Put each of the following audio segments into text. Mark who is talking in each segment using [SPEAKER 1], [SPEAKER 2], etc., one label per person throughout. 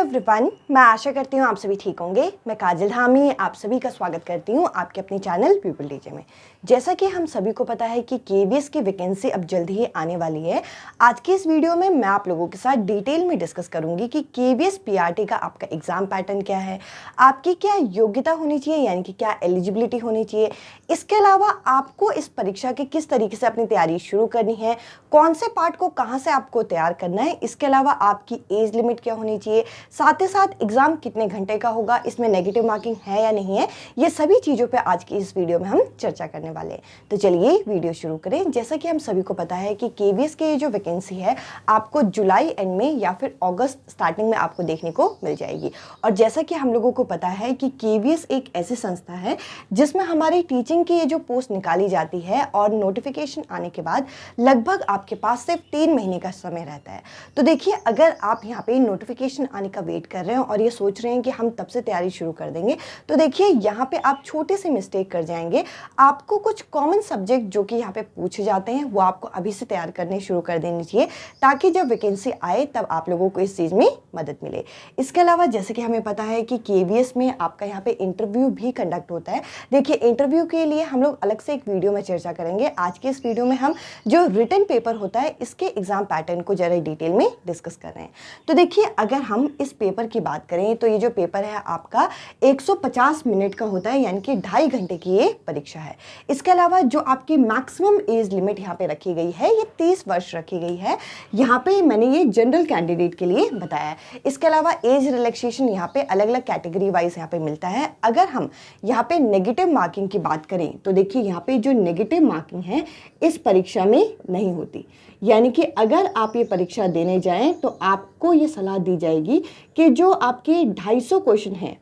[SPEAKER 1] Everyone, मैं आशा करती हूँ आप सभी ठीक होंगे। मैं काजल धामी आप सभी का स्वागत करती हूँ आपके अपने चैनल पीपल डीजे में। जैसा कि हम सभी को पता है कि केवीएस की वैकेंसी अब जल्द ही आने वाली है। आज की इस वीडियो में मैं आप लोगों के साथ डिटेल में डिस्कस करूंगी कि केवीएस पीआरटी का आपका एग्जाम पैटर्न क्या है, आपकी क्या योग्यता होनी चाहिए यानी कि क्या एलिजिबिलिटी होनी चाहिए। इसके अलावा आपको इस परीक्षा के किस तरीके से अपनी तैयारी शुरू करनी है, कौन से पार्ट को कहाँ से आपको तैयार करना है, इसके अलावा आपकी एज लिमिट क्या होनी चाहिए, साथ ही साथ एग्जाम कितने घंटे का होगा, इसमें नेगेटिव मार्किंग है या नहीं है, ये सभी चीज़ों पे आज की इस वीडियो में हम चर्चा करने वाले हैं। तो चलिए वीडियो शुरू करें। जैसा कि हम सभी को पता है कि केवीएस की जो वैकेंसी है आपको जुलाई एंड में या फिर अगस्त स्टार्टिंग में आपको देखने को मिल जाएगी। और जैसा कि हम लोगों को पता है कि केवीएस एक ऐसी संस्था है जिसमें हमारी टीचिंग की ये जो पोस्ट निकाली जाती है और नोटिफिकेशन आने के बाद लगभग आपके पास सिर्फ 3 महीने का समय रहता है। तो देखिए, अगर आप यहाँ पे नोटिफिकेशन आने का वेट कर रहे हैं और ये सोच रहे हैं कि हम तब से तैयारी शुरू कर देंगे, तो देखिए यहाँ पे आप छोटे से मिस्टेक कर जाएंगे। आपको कुछ कॉमन सब्जेक्ट जो कि यहाँ पे पूछे जाते हैं वो आपको अभी से तैयार करने शुरू कर देनी चाहिए, ताकि जब वैकेंसी आए तब आप लोगों को इस चीज़ में मदद मिले। इसके अलावा जैसे कि हमें पता है कि केवीएस में आपका यहाँ पे इंटरव्यू भी कंडक्ट होता है। देखिए, इंटरव्यू के लिए हम लोग अलग से एक वीडियो में चर्चा करेंगे। आज के इस वीडियो में हम जो रिटन पेपर होता है इसके एग्जाम पैटर्न को जरा डिटेल में डिस्कस कर रहे हैं। तो देखिए, अगर हम इस पेपर की बात करें तो ये जो पेपर है आपका 150 मिनट का होता है, यानी कि 2.5 घंटे की ये परीक्षा है। इसके अलावा जो आपकी मैक्सिमम एज लिमिट यहाँ पे रखी गई है ये 30 वर्ष रखी गई है। यहाँ पे मैंने ये जनरल कैंडिडेट के लिए बताया है। इसके अलावा एज रिलैक्सेशन यहाँ पे अलग अलग कैटेगरी वाइज यहाँ पे मिलता है। अगर हम यहाँ पे नेगेटिव मार्किंग की बात करें तो देखिए, यहाँ पे जो नेगेटिव मार्किंग है इस परीक्षा में नहीं होती। यानी कि अगर आप ये परीक्षा देने जाएं तो आपको ये सलाह दी जाएगी कि जो आपके 250 क्वेश्चन हैं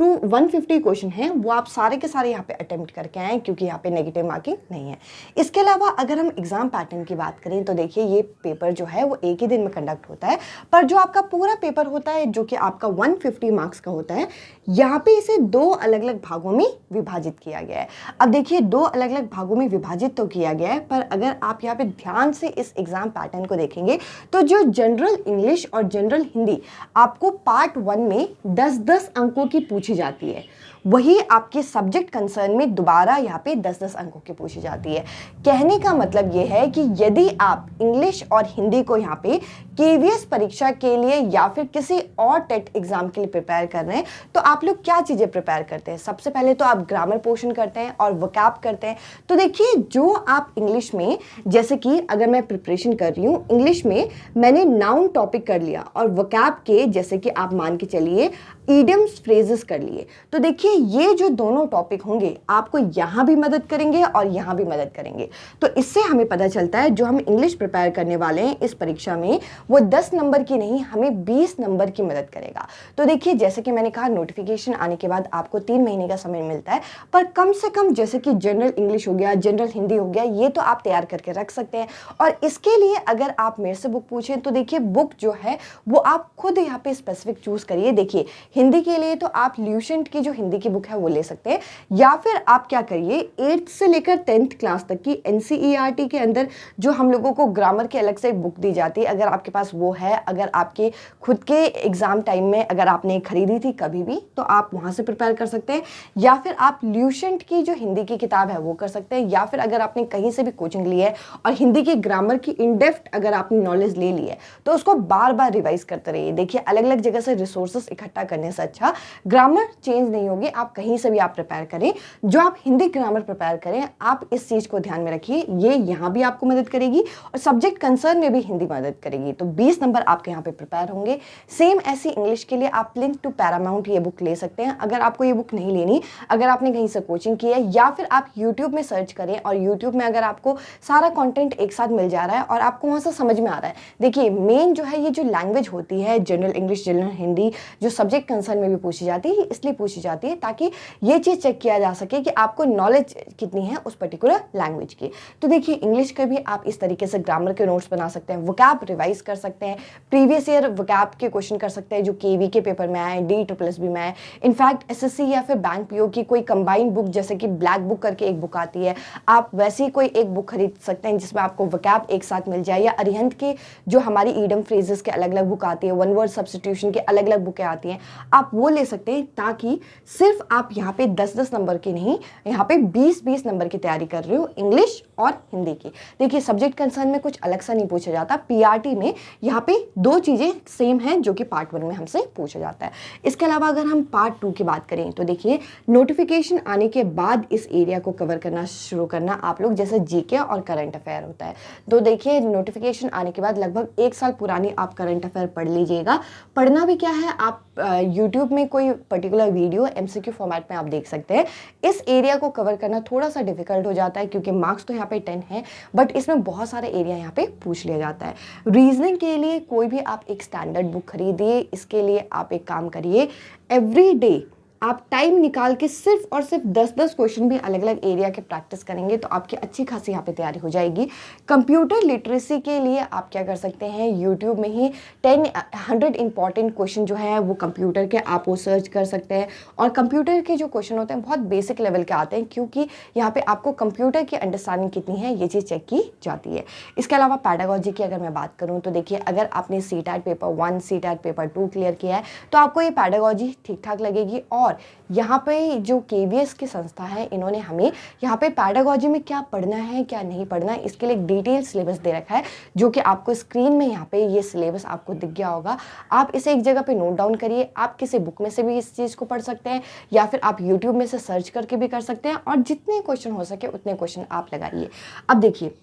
[SPEAKER 1] टू 150 क्वेश्चन हैं वो आप सारे के सारे यहाँ पे अटेम्प्ट करके आएँ, क्योंकि यहाँ पे नेगेटिव मार्किंग नहीं है। इसके अलावा अगर हम एग्जाम पैटर्न की बात करें तो देखिए, ये पेपर जो है वो एक ही दिन में कंडक्ट होता है, पर जो आपका पूरा पेपर होता है जो कि आपका 150 मार्क्स का होता है, यहाँ पे इसे 2 अलग अलग भागों में विभाजित किया गया है। अब देखिए, 2 अलग अलग भागों में विभाजित तो किया गया है, पर अगर आप यहाँ पे ध्यान से इस एग्जाम पैटर्न को देखेंगे तो जो जनरल इंग्लिश और जनरल हिंदी आपको पार्ट 1 में 10-10 अंकों की पूछी जाती है, वही आपके सब्जेक्ट कंसर्न में दोबारा यहाँ पे 10-10 अंकों की पूछी जाती है। कहने का मतलब ये है कि यदि आप इंग्लिश और हिंदी को यहाँ पे केवीएस परीक्षा के लिए या फिर किसी और टेट एग्जाम के लिए प्रिपेयर कर रहे हैं तो आप लोग क्या चीज़ें प्रिपेयर करते हैं। सबसे पहले तो आप ग्रामर पोर्शन करते हैं और वोकैब करते हैं। तो देखिए, जो आप इंग्लिश में, जैसे कि अगर मैं प्रिपरेशन कर रही हूँ इंग्लिश में, मैंने नाउन टॉपिक कर लिया और वोकैब के जैसे कि आप मान के चलिए ईडियम्स फ्रेजेस कर लिए, तो देखिए ये जो दोनों टॉपिक होंगे आपको यहाँ भी मदद करेंगे और यहाँ भी मदद करेंगे। तो इससे हमें पता चलता है जो हम इंग्लिश प्रिपेयर करने वाले हैं इस परीक्षा में वो 10 नंबर की नहीं, हमें 20 नंबर की मदद करेगा। तो देखिए, जैसे कि मैंने कहा, नोटिफिकेशन आने के बाद आपको 3 महीने का समय मिलता है, पर कम से कम जैसे कि जनरल इंग्लिश हो गया, जनरल हिंदी हो गया, ये तो आप तैयार करके रख सकते हैं। और इसके लिए अगर आप मेरे से बुक पूछें तो देखिए, बुक जो है वो आप खुद यहाँ पे स्पेसिफिक चूज करिए। देखिए, हिंदी के लिए तो आप ल्यूसेंट की जो हिंदी की बुक है वो ले सकते हैं, या फिर आप क्या करिए 8th से लेकर 10th क्लास तक की एनसीईआरटी के अंदर जो हम लोगों को ग्रामर की अलग से बुक दी जाती है, अगर आपके पास वो है, अगर आपके खुद के एग्जाम टाइम में अगर आपने खरीदी थी कभी भी, तो आप वहाँ से प्रिपेयर कर सकते हैं। या फिर आप ल्यूसेंट की जो हिंदी की किताब है वो कर सकते हैं, या फिर अगर आपने कहीं से भी कोचिंग ली है और हिंदी की ग्रामर की इनडेप्थ अगर आपने नॉलेज ले ली है तो उसको बार बार रिवाइज करते रहिए। देखिए, अलग अलग जगह से रिसोर्सेस इकट्ठा करने से अच्छा ग्रामर चेंज नहीं होगी। आप कहीं से भी आप प्रिपेयर करें, जो आप हिंदी ग्रामर प्रिपेयर करें, आप इस चीज को ध्यान में रखिए, ये यहाँ भी आपको मदद करेगी और सब्जेक्ट कंसर्न में भी हिंदी मदद करेगी। तो 20 नंबर आपके यहाँ पे प्रिपेयर होंगे। सेम ऐसी इंग्लिश के लिए आप लिंक टू पैरामाउंट ये बुक ले सकते हैं। अगर आपको ये बुक नहीं लेनी, अगर आपने कहीं से कोचिंग की है, या फिर आप यूट्यूब में सर्च करें और यूट्यूब में अगर आपको सारा कंटेंट एक साथ मिल जा रहा है और आपको वहाँ से समझ में आ रहा है। देखिए, मेन जो है ये जो लैंग्वेज होती है जनरल इंग्लिश, जनरल हिंदी, जो सब्जेक्ट कंसर्न में भी पूछी जाती है, इसलिए पूछी जाती है ताकि ये चीज़ चेक किया जा सके कि आपको नॉलेज कितनी है उस पर्टिकुलर लैंग्वेज की। तो देखिए इंग्लिश के भी आप इस तरीके से ग्रामर के नोट्स बना सकते हैं, वोकैब रिवाइज कर सकते हैं, प्रीवियस ईयर वोकैब के क्वेश्चन कर सकते हैं जो केवी के पेपर में आए, DSSB में आए। इनफैक्ट एसएससी या फिर बैंक पीओ की कोई कंबाइंड बुक जैसे कि ब्लैक बुक करके एक बुक आती है, आप वैसी कोई एक बुक खरीद सकते हैं जिसमें आपको वोकैब एक साथ मिल जाए, या अरिहंत के जो हमारी ईडम फ्रेजेस के अलग अलग बुक आती है, वन वर्ड सब्स्टिट्यूशन के अलग अलग बुकें आती हैं, आप वो ले सकते हैं ताकि सिर्फ आप यहाँ पे 10-10 नंबर की नहीं, यहाँ पे 20-20 नंबर की तैयारी कर रहे हो इंग्लिश और हिंदी की। देखिए सब्जेक्ट कंसर्न में कुछ अलग सा नहीं पूछा जाता, पीआरटी में यहाँ पे 2 चीज़ें सेम हैं जो कि पार्ट 1 में हमसे पूछा जाता है। इसके अलावा अगर हम पार्ट 2 की बात करें तो देखिए नोटिफिकेशन आने के बाद इस एरिया को कवर करना शुरू करना आप लोग, जैसे जीके और करंट अफेयर होता है। तो देखिए नोटिफिकेशन आने के बाद लगभग 1 साल पुरानी आप करंट अफेयर पढ़ लीजिएगा। पढ़ना भी क्या है, आप यूट्यूब में कोई पर्टिकुलर वीडियो एमसीक्यू फॉर्मेट में आप देख सकते हैं। इस एरिया को कवर करना थोड़ा सा डिफिकल्ट हो जाता है क्योंकि मार्क्स तो यहाँ पे 10 है, बट इसमें बहुत सारे एरिया यहाँ पे पूछ लिया जाता है। रीजनिंग के लिए कोई भी आप एक स्टैंडर्ड बुक खरीदिए। इसके लिए आप एक काम करिए, एवरी डे आप टाइम निकाल के सिर्फ और सिर्फ 10-10 क्वेश्चन भी अलग अलग एरिया के प्रैक्टिस करेंगे तो आपकी अच्छी खासी यहाँ पे तैयारी हो जाएगी। कंप्यूटर लिटरेसी के लिए आप क्या कर सकते हैं, यूट्यूब में ही 100 इंपॉर्टेंट क्वेश्चन जो है वो कंप्यूटर के आप वो सर्च कर सकते हैं। और कंप्यूटर के जो क्वेश्चन होते हैं बहुत बेसिक लेवल के आते हैं क्योंकि यहाँ पे आपको कंप्यूटर की अंडरस्टैंडिंग कितनी है ये चीज़ चेक की जाती है। इसके अलावा पैडागोजी की अगर मैं बात करूँ तो देखिए अगर आपने CTET paper 1 CTET paper 2 clear किया है तो आपको ये पैडागोजी ठीक ठाक लगेगी। और यहाँ पे जो केवीएस की संस्था है इन्होंने हमें यहाँ पे पैडागोजी में क्या पढ़ना है क्या नहीं पढ़ना है इसके लिए एक डिटेल सिलेबस दे रखा है जो कि आपको स्क्रीन में यहाँ पे ये सिलेबस आपको दिख गया होगा। आप इसे एक जगह पे नोट डाउन करिए। आप किसी बुक में से भी इस चीज़ को पढ़ सकते हैं या फिर आप यूट्यूब में से सर्च करके भी कर सकते हैं और जितने क्वेश्चन हो सके उतने क्वेश्चन आप लगाइए। अब देखिए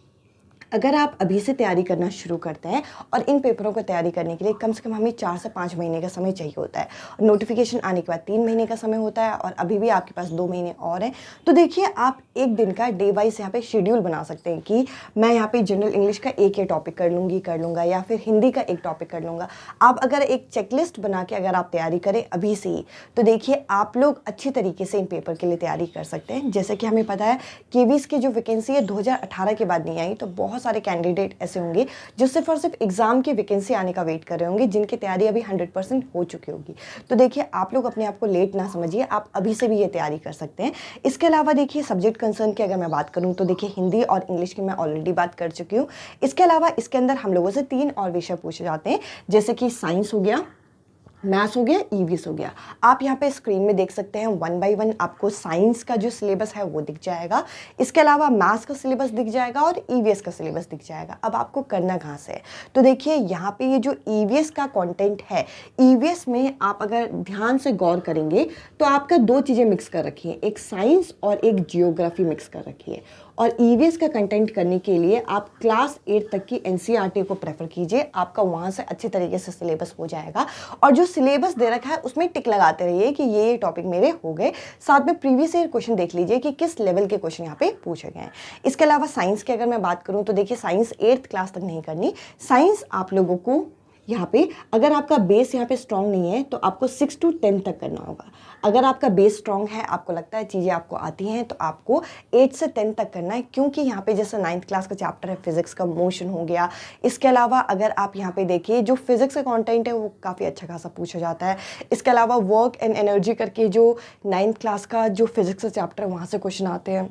[SPEAKER 1] अगर आप अभी से तैयारी करना शुरू करते हैं और इन पेपरों को तैयारी करने के लिए कम से कम हमें 4 से 5 महीने का समय चाहिए होता है। नोटिफिकेशन आने के बाद 3 महीने का समय होता है और अभी भी आपके पास 2 महीने और हैं। तो देखिए आप एक दिन का डे वाइज यहाँ पे शेड्यूल बना सकते हैं कि मैं यहाँ पे जनरल इंग्लिश का एक टॉपिक कर लूँगा या फिर हिंदी का एक टॉपिक कर लूँगा। आप अगर एक चेकलिस्ट बना के अगर आप तैयारी करें अभी से ही तो देखिए आप लोग अच्छी तरीके से इन पेपर के लिए तैयारी कर सकते हैं। जैसे कि हमें पता है केवीएस की जो वैकेंसी है 2018 के बाद नहीं आई, तो बहुत सारे कैंडिडेट ऐसे होंगे जो सिर्फ और सिर्फ एग्जाम की वैकेंसी आने का वेट कर रहे होंगे, जिनकी तैयारी अभी 100% हो चुकी होगी। तो देखिए आप लोग अपने आप को लेट ना समझिए, आप अभी से भी ये तैयारी कर सकते हैं। इसके अलावा देखिए सब्जेक्ट कंसर्न की अगर मैं बात करूं तो देखिए हिंदी और इंग्लिश की मैं ऑलरेडी बात कर चुकी हूँ। इसके अलावा इसके अंदर हम लोगों से 3 और विषय पूछे जाते हैं, जैसे कि साइंस हो गया, मैथ्स हो गया, ईवीएस हो गया। आप यहाँ पे स्क्रीन में देख सकते हैं 1 बाय 1 आपको साइंस का जो सिलेबस है वो दिख जाएगा। इसके अलावा मैथ्स का सिलेबस दिख जाएगा और ईवीएस का सिलेबस दिख जाएगा। अब आपको करना कहाँ से है, तो देखिए यहाँ पे ये जो ईवीएस का कंटेंट है, ईवीएस में आप अगर ध्यान से गौर करेंगे तो आपका 2 चीज़ें मिक्स कर रखी है, एक साइंस और एक जियोग्राफी मिक्स कर रखी है। और ईवीएस का कंटेंट करने के लिए आप क्लास 8 तक की एनसीईआरटी को प्रेफर कीजिए, आपका वहाँ से अच्छी तरीके से सिलेबस हो जाएगा। और जो सिलेबस दे रखा है उसमें टिक लगाते रहिए कि ये टॉपिक मेरे हो गए। साथ में प्रीवियस ईयर क्वेश्चन देख लीजिए कि किस लेवल के क्वेश्चन यहाँ पे पूछे गए हैं। इसके अलावा साइंस की अगर मैं बात करूँ तो देखिए साइंस 8th क्लास तक नहीं करनी। साइंस आप लोगों को यहाँ पे अगर आपका बेस यहाँ पे स्ट्रॉन्ग नहीं है तो आपको 6 to 10 तक करना होगा। अगर आपका बेस स्ट्रॉन्ग है, आपको लगता है चीज़ें आपको आती हैं, तो आपको 8 से 10 तक करना है, क्योंकि यहाँ पे जैसे 9th क्लास का चैप्टर है फिजिक्स का, मोशन हो गया। इसके अलावा अगर आप यहाँ पे देखिए जो फिजिक्स का कंटेंट है वो काफ़ी अच्छा खासा पूछा जाता है। इसके अलावा वर्क एंड एनर्जी करके जो 9th क्लास का जो फिजिक्स का चैप्टर है वहाँ से क्वेश्चन आते हैं।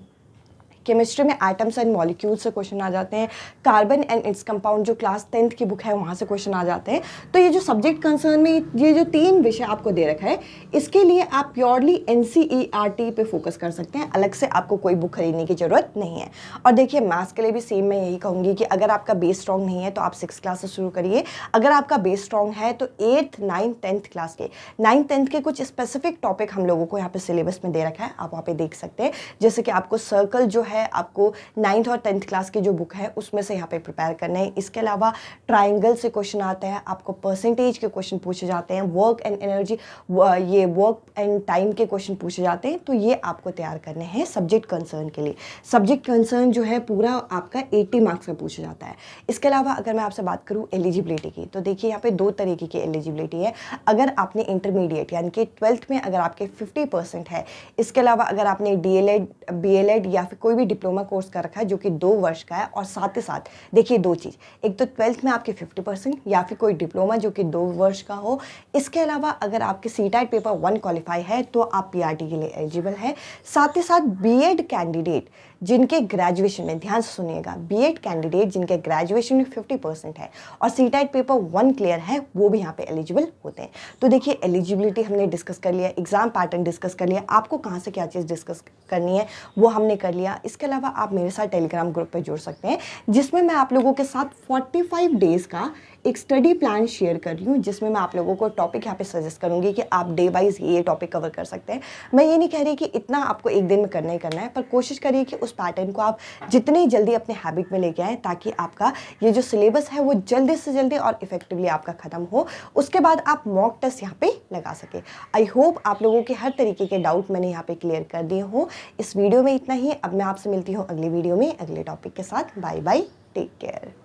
[SPEAKER 1] केमिस्ट्री में एटम्स एंड मॉलिक्यूल्स से क्वेश्चन आ जाते हैं। कार्बन एंड इट्स कंपाउंड जो क्लास 10th की बुक है वहाँ से क्वेश्चन आ जाते हैं। तो ये जो सब्जेक्ट कंसर्न में ये जो 3 विषय आपको दे रखा है, इसके लिए आप प्योरली एनसीईआरटी पे फोकस कर सकते हैं, अलग से आपको कोई बुक खरीदने की ज़रूरत नहीं है। और देखिए मैथ्स के लिए भी सेम मैं यही कहूँगी कि अगर आपका बेस स्ट्रॉन्ग नहीं है तो आप 6th क्लास से शुरू करिए। अगर आपका बेस स्ट्रॉन्ग है तो 8th 9th 10th क्लास के 9th 10th के कुछ स्पेसिफिक टॉपिक हम लोगों को यहाँ पे सिलेबस में दे रखा है, आप वहाँ पे देख सकते हैं। जैसे कि आपको सर्कल जो है है आपको 9th और 10th क्लास की जो बुक है उसमें से यहाँ पे प्रिपेयर करना है। इसके अलावा ट्राइंगल से क्वेश्चन आते हैं, आपको परसेंटेज के क्वेश्चन पूछे जाते हैं, वर्क एंड एनर्जी, ये वर्क एंड टाइम के क्वेश्चन पूछे जाते हैं। तो ये आपको तैयार करने हैं सब्जेक्ट कंसर्न के लिए। सब्जेक्ट कंसर्न जो है पूरा आपका 80 मार्क्स में पूछा जाता है। इसके अलावा अगर मैं आपसे बात करूँ एलिजिबिलिटी की, तो देखिए यहाँ पे 2 तरीके की एलिजिबिलिटी है। अगर आपने इंटरमीडिएट यानी कि 12th में अगर आपके 50% है, इसके अलावा अगर आपने DLED, BLED या फिर कोई भी डिप्लोमा कोर्स कर रखा है जो कि 2 वर्ष का है, और साथ ही साथ देखिए 2 चीज़, एक तो 12th में आपके 50% या फिर कोई डिप्लोमा जो कि 2 वर्ष का हो। इसके अलावा अगर आपके CTET पेपर 1 क्वालिफाई है तो आप PRT के लिए एलिजिबल है। साथ ही साथ बीएड कैंडिडेट जिनके ग्रेजुएशन में, ध्यान से सुनिएगा, बीएड कैंडिडेट जिनके ग्रेजुएशन में 50% है और CTET पेपर 1 क्लियर है वो भी यहाँ पे एलिजिबल होते हैं। तो देखिए एलिजिबिलिटी हमने डिस्कस कर लिया, एग्जाम पैटर्न डिस्कस कर लिया, आपको कहाँ से क्या चीज़ डिस्कस करनी है वो हमने कर लिया। इसके अलावा आप मेरे साथ टेलीग्राम ग्रुप पे जुड़ सकते हैं जिसमें मैं आप लोगों के साथ 45 डेज़ का एक स्टडी प्लान शेयर कर रही हूँ, जिसमें मैं आप लोगों को टॉपिक यहाँ पे सजेस्ट करूँगी कि आप डे वाइज ये टॉपिक कवर कर सकते हैं। मैं ये नहीं कह रही कि इतना आपको एक दिन में करना ही करना है, पर कोशिश करिए कि उस पैटर्न को आप जितनी जल्दी अपने हैबिट में लेके आएँ ताकि आपका ये जो सिलेबस है वो जल्दी से जल्दी और इफेक्टिवली आपका ख़त्म हो। उसके बाद आप मॉक टेस्ट यहाँ पे लगा सके। आई होप आप लोगों के हर तरीके के डाउट मैंने यहाँ पे क्लियर कर दिए हों। इस वीडियो में इतना ही। अब मैं आपसे मिलती हूँ अगली वीडियो में अगले टॉपिक के साथ। Bye bye, take care.